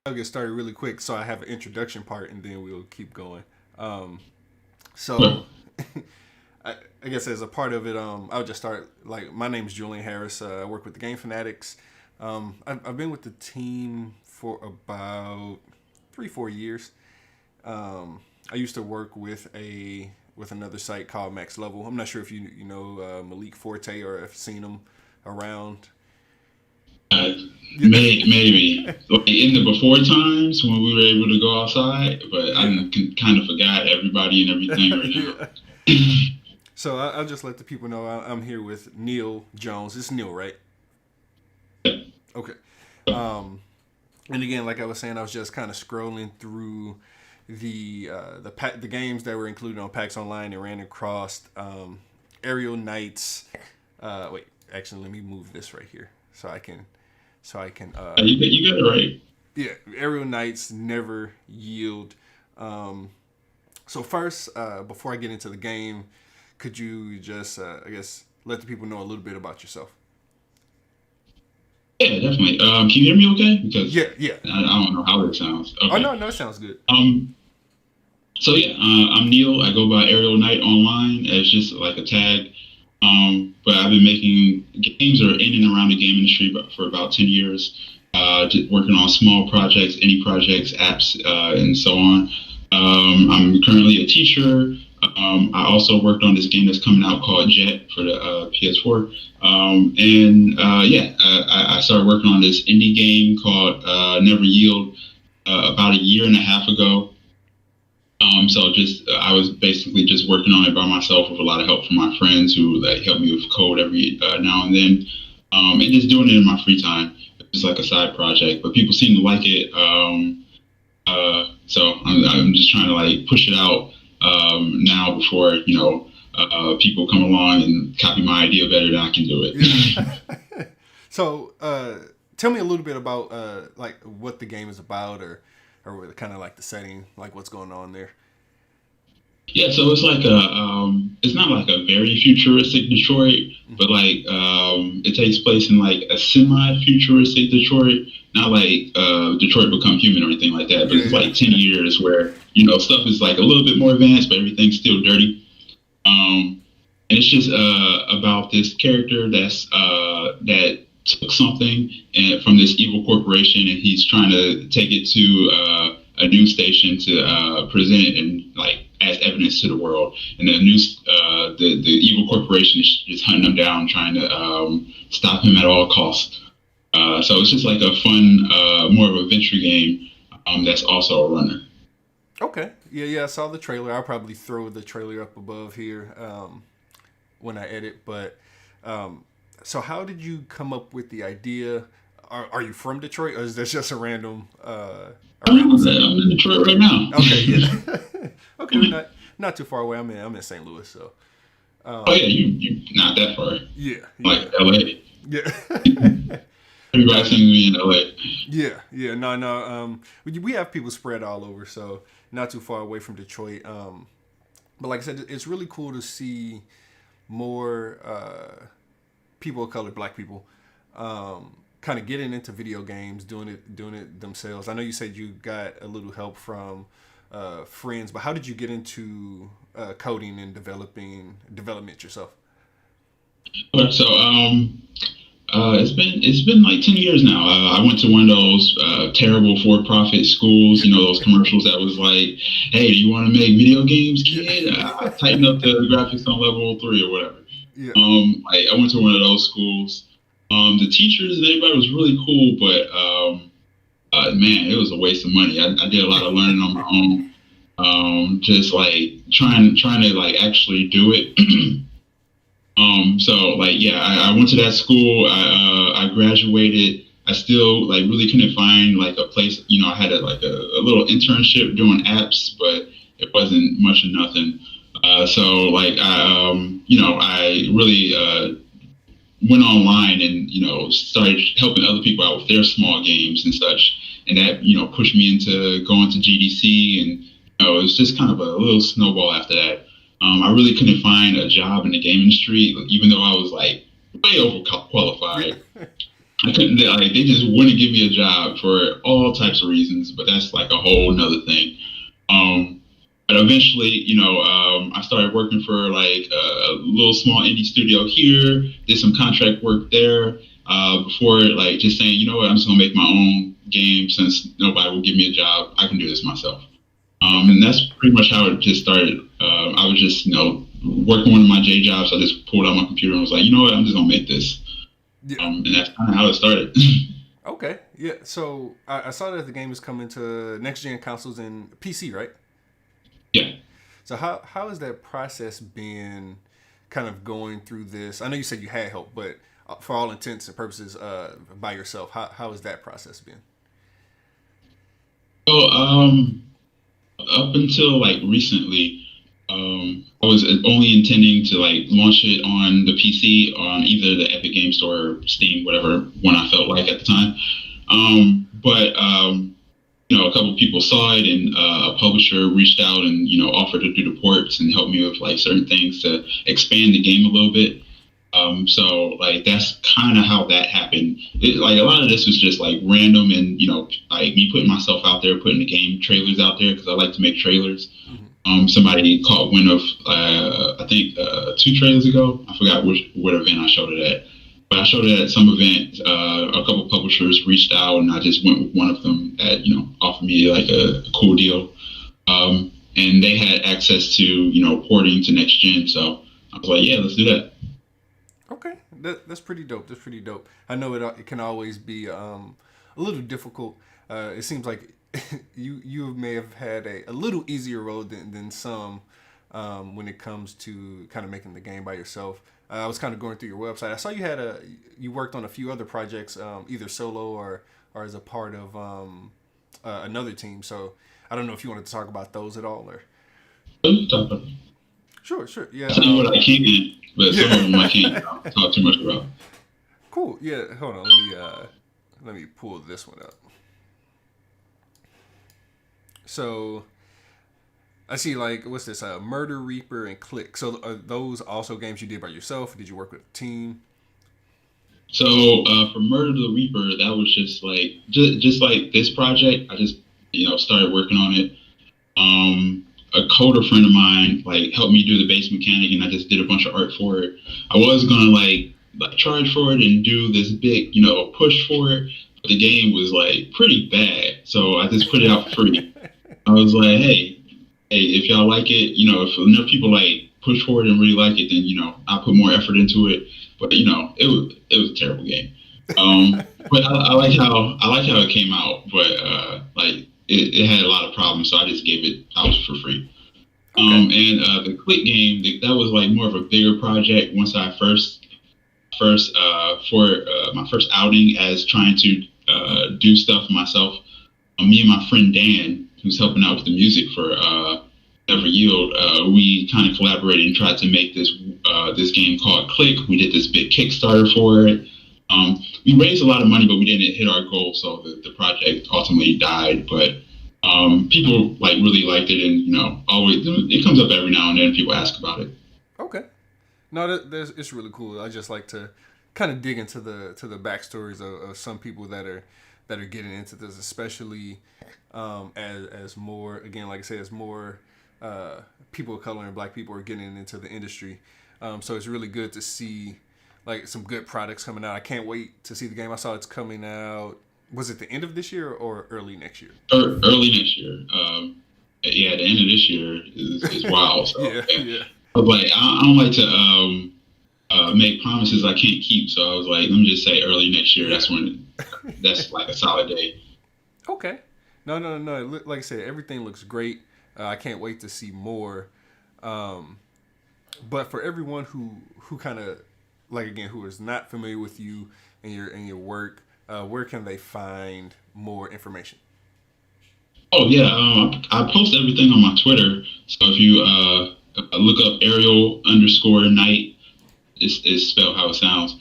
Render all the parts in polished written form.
I'll get started really quick, so I have an introduction part, and then we'll keep going. Um, so, I, I guess as a part of it, I'll just start. Like, my name's Julian Harris. I work with the Game Fanatics. I've been with the team for about 3, 4 years. I used to work with another site called Max Level. I'm not sure if you know Malik Forte or have seen him around. Uh, maybe like in the before times when we were able to go outside, but I Yeah. kind of forgot everybody and everything Yeah. right now. So I'll just let the people know I'm here with Neil Jones. It's Neil, right? Okay. Um, and again, like I was saying, I was just kind of scrolling through the games that were included on PAX Online and ran across Aerial Knights. Wait, actually, let me move this right here so I can You got it right. yeah, Aerial Knights Never Yield. Um, so first, before I get into the game, could you just I guess let the people know a little bit about yourself? Yeah, definitely. Can you hear me okay? Because Yeah, yeah. I don't know how it sounds. Oh Okay. no, no, it sounds good. So yeah, I'm Neil. I go by Aerial Knight online as just like a tag. But I've been making games or in and around the game industry for about 10 years, just working on small projects, indie projects, apps, and so on. I'm currently a teacher. I also worked on this game that's coming out called Jet for the PS4. I started working on this indie game called Never Yield about a year and a half ago. So just I was basically just working on it by myself with a lot of help from my friends who like help me with code every now and then, and just doing it in my free time. It's like a side project, but people seem to like it. So I'm just trying to like push it out now before people come along and copy my idea better than I can do it. Yeah. So tell me a little bit about like what the game is about, or kind of like the setting, like what's going on there. Yeah, so it's like it's not like a very futuristic Detroit, Mhm. but like it takes place in like a semi-futuristic Detroit, not like Detroit Become Human or anything like that, but Yeah, it's yeah. like 10 years where, stuff is like a little bit more advanced, but everything's still dirty. And it's just about this character that took something from this evil corporation, and he's trying to take it to a news station to present it and like as evidence to the world. And the evil corporation is hunting him down, trying to stop him at all costs. So it's just like a fun, more of a venture game that's also a runner. Okay. Yeah, yeah. I saw the trailer. I'll probably throw the trailer up above here when I edit. But so, how did you come up with the idea? Are you from Detroit, or is this just a random I'm setting? in Detroit right now. Okay, yeah. Okay, we're not too far away. I'm in St. Louis, so Oh um, yeah, you not that far. yeah, Like yeah, LA. yeah. Everybody No, seems to be in LA. yeah, yeah. No, no. We have people spread all over, so not too far away from Detroit. But like I said, it's really cool to see more people of color, Black people, kind of getting into video games, doing it themselves. I know you said you got a little help from friends, but how did you get into coding and development yourself? So it's been like 10 years now. I went to one of those terrible for-profit schools. Yeah, You know those commercials that was like, "Hey, do you want to make video games, kid? yeah, Tighten up the graphics on level 3 or whatever." yeah, I went to one of those schools. The teachers and everybody was really cool, but man, it was a waste of money. I did a lot of learning on my own. Just like trying to like actually do it. So like yeah, I went to that school. I graduated. I still like really couldn't find like a place. I had a little internship doing apps, but it wasn't much of nothing. So like I really went online and started helping other people out with their small games and such, and that pushed me into going to GDC, and it was just kind of a little snowball after that. I really couldn't find a job in the game industry, even though I was like way yeah. overqualified. I couldn't. They just wouldn't give me a job for all types of reasons. But that's like a whole nother thing. Um, but eventually, I started working for like a little small indie studio here. Did some contract work there. Before like just saying, you know what, I'm just gonna make my own game since nobody will give me a job. I can do this myself. And that's pretty much how it just started. I was just, working one of my J jobs. I just pulled out my computer and was like, you know what, I'm just gonna make this. Yeah. And that's kind of how it started. Okay. Yeah. So I saw that the game is coming to next gen consoles and PC, right? Yeah. So how has that process been, kind of going through this? I know you said you had help, but for all intents and purposes, by yourself, how has that process been? So, up until like recently, I was only intending to like launch it on the PC on either the Epic Game Store or Steam, whatever one I felt like at the time. But a couple of people saw it, and a publisher reached out and offered to do the ports and help me with like certain things to expand the game a little bit. So like that's kind of how that happened. Like a lot of this was just like random, and like me putting myself out there, putting the game trailers out there because I like to make trailers. Somebody caught wind of I think 2 trailers ago. I forgot what event I showed it at, but I showed it at some event. A couple publishers reached out, and I just went with one of them that offered me like a cool deal, and they had access to porting to next gen. So I was like, yeah, let's do that. Okay, that's pretty dope. That's pretty dope. I know it can always be a little difficult. It seems like you may have had a little easier road than some when it comes to kind of making the game by yourself. I was kind of going through your website. I saw you worked on a few other projects, either solo or as a part of another team. So I don't know if you wanted to talk about those at all, or. Sure. Yeah. Tell you what I can, but some of them I can't talk too much about. Cool. Yeah. Hold on. Let me pull this one up. So I see, like, what's this? Murder Reaper and Click. So are those also games you did by yourself? Or did you work with a team? So for Murder the Reaper, that was just like this project. I just started working on it. A coder friend of mine like helped me do the base mechanic, and I just did a bunch of art for it. I was gonna like charge for it and do this big push for it, but the game was like pretty bad, so I just put it out for free. I was like, hey, if y'all like it, if enough people like push for it and really like it, then I'll put more effort into it. But it was a terrible game. But I like how it came out, but like it had a lot of problems, so I just gave it out for free. Okay. And the Click game, that was like more of a bigger project. Once I first for my first outing as trying to do stuff myself, me and my friend Dan, who's helping out with the music for Never Yield, we kind of collaborated and tried to make this game called Click. We did this big Kickstarter for it. We raised a lot of money, but we didn't hit our goal, so the project ultimately died. But people like really liked it, and always it comes up every now and then. People ask about it. Okay, no, it's really cool. I just like to kind of dig into the backstories of some people that are getting into this, especially as more, again, like I said, as more people of color and Black people are getting into the industry. So it's really good to see like some good products coming out. I can't wait to see the game. I saw it's coming out. Was it the end of this year or early next year? Early next year. Yeah, the end of this year is wild. So, yeah. But like, I don't like to make promises I can't keep. So I was like, let me just say early next year. That's when. That's like a solid day. Okay. No. Like I said, everything looks great. I can't wait to see more. But for everyone who kind of like, again, who is not familiar with you and your work, where can they find more information? Oh yeah, I post everything on my Twitter. So if you look up Ariel_Knight, is spelled how it sounds.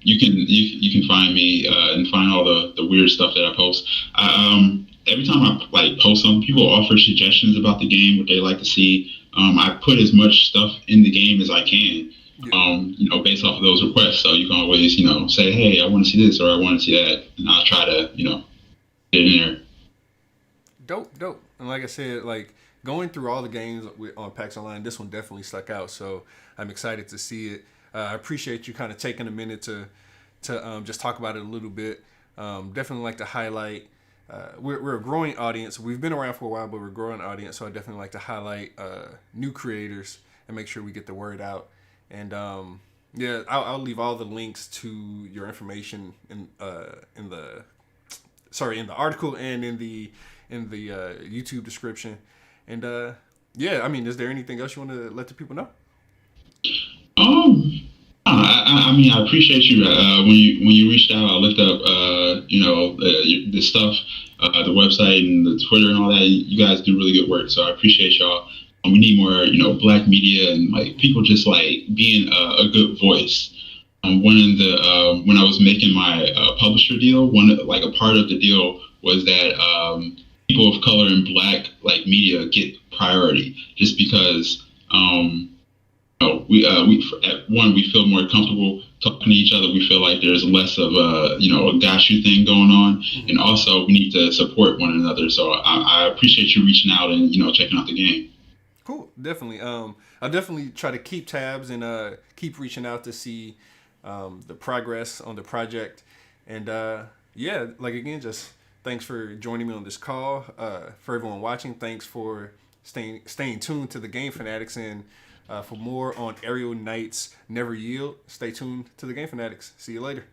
You can find me and find all the weird stuff that I post. Every time I like post something, people offer suggestions about the game, what they like to see. I put as much stuff in the game as I can. Yeah. Based off of those requests. So you can always, say, hey, I want to see this or I want to see that, and I'll try to, get in there. Dope. And like I said, like going through all the games on PAX Online, this one definitely stuck out. So I'm excited to see it. I appreciate you kind of taking a minute to just talk about it a little bit. Definitely like to highlight. We're a growing audience. We've been around for a while, but we're a growing audience. So I definitely like to highlight new creators and make sure we get the word out. And yeah, I'll leave all the links to your information in the article and in the YouTube description. And yeah, I mean, is there anything else you want to let the people know? I mean, I appreciate you. When you reached out, I looked up, the stuff, the website and the Twitter and all that. You guys do really good work, so I appreciate y'all. We need more, black media and like people just like being a good voice. When I was making my publisher deal, a part of the deal was that people of color and black like media get priority, just because. We feel more comfortable talking to each other. We feel like there's less of a got you thing going on, and also we need to support one another. So I appreciate you reaching out and checking out the game. Cool, definitely. I'll definitely try to keep tabs and keep reaching out to see the progress on the project. And yeah, like again, just thanks for joining me on this call. For everyone watching, thanks for staying tuned to the Game Fanatics. And for more on Aerial Knight's Never Yield, stay tuned to the Game Fanatics. See you later.